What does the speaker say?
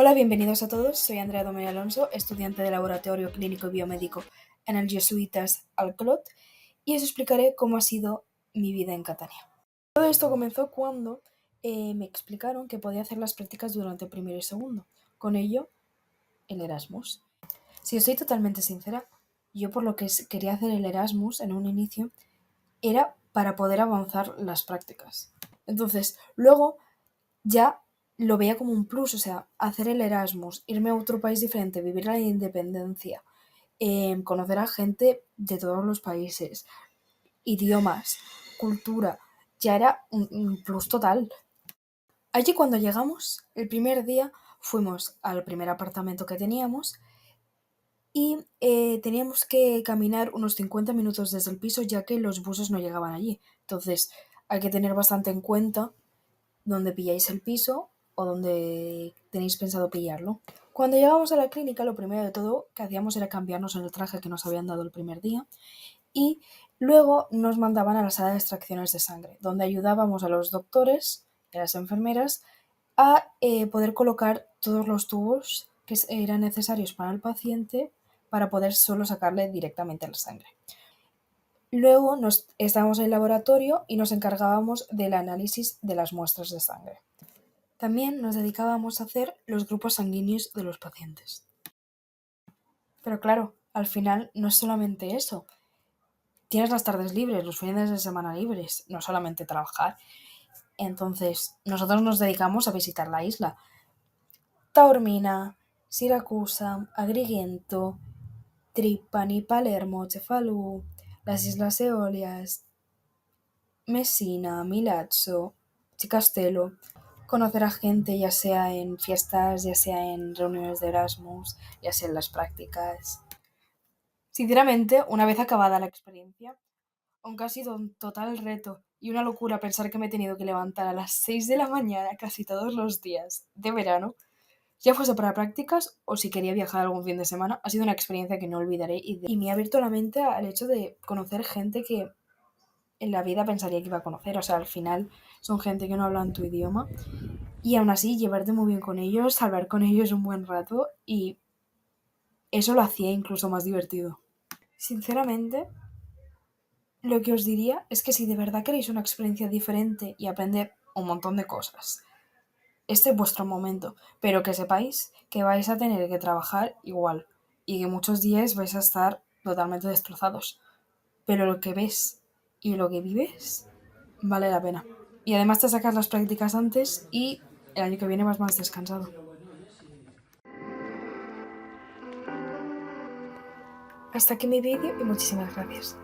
Hola, bienvenidos a todos. Soy Andrea Domé Alonso, estudiante de Laboratorio Clínico y Biomédico en el Jesuitas Alclot, y os explicaré cómo ha sido mi vida en Catania. Todo esto comenzó cuando me explicaron que podía hacer las prácticas durante primero y segundo. Con ello, el Erasmus. Si os soy totalmente sincera, yo por lo que quería hacer el Erasmus en un inicio era para poder avanzar las prácticas. Entonces, luego ya lo veía como un plus, o sea, hacer el Erasmus, irme a otro país diferente, vivir la independencia, conocer a gente de todos los países, idiomas, cultura, ya era un plus total. Allí cuando llegamos, el primer día fuimos al primer apartamento que teníamos y teníamos que caminar unos 50 minutos desde el piso ya que los buses no llegaban allí. Entonces hay que tener bastante en cuenta dónde pilláis el piso o dónde tenéis pensado pillarlo. Cuando llegamos a la clínica, lo primero de todo que hacíamos era cambiarnos en el traje que nos habían dado el primer día y luego nos mandaban a la sala de extracciones de sangre, donde ayudábamos a los doctores y a las enfermeras a poder colocar todos los tubos que eran necesarios para el paciente para poder solo sacarle directamente la sangre. Luego estábamos en el laboratorio y nos encargábamos del análisis de las muestras de sangre. También nos dedicábamos a hacer los grupos sanguíneos de los pacientes. Pero claro, al final no es solamente eso. Tienes las tardes libres, los fines de semana libres, no solamente trabajar. Entonces, nosotros nos dedicamos a visitar la isla. Taormina, Siracusa, Agrigento, Trapani, Palermo, Cefalù, las Islas Eolias, Messina, Milazzo, Chicastelo, conocer a gente ya sea en fiestas, ya sea en reuniones de Erasmus, ya sea en las prácticas. Sinceramente, una vez acabada la experiencia, aunque ha sido un total reto y una locura pensar que me he tenido que levantar a las 6 de la mañana casi todos los días de verano, ya fuese para prácticas o si quería viajar algún fin de semana, ha sido una experiencia que no olvidaré y me ha abierto la mente al hecho de conocer gente que en la vida pensaría que iba a conocer. O sea, al final son gente que no habla tu idioma y aún así llevarte muy bien con ellos, hablar con ellos un buen rato y eso lo hacía incluso más divertido. Sinceramente, lo que os diría es que si de verdad queréis una experiencia diferente y aprender un montón de cosas, este es vuestro momento, pero que sepáis que vais a tener que trabajar igual y que muchos días vais a estar totalmente destrozados, pero lo que ves y lo que vives vale la pena. Y además te sacas las prácticas antes y el año que viene vas más descansado. Hasta aquí mi vídeo y muchísimas gracias.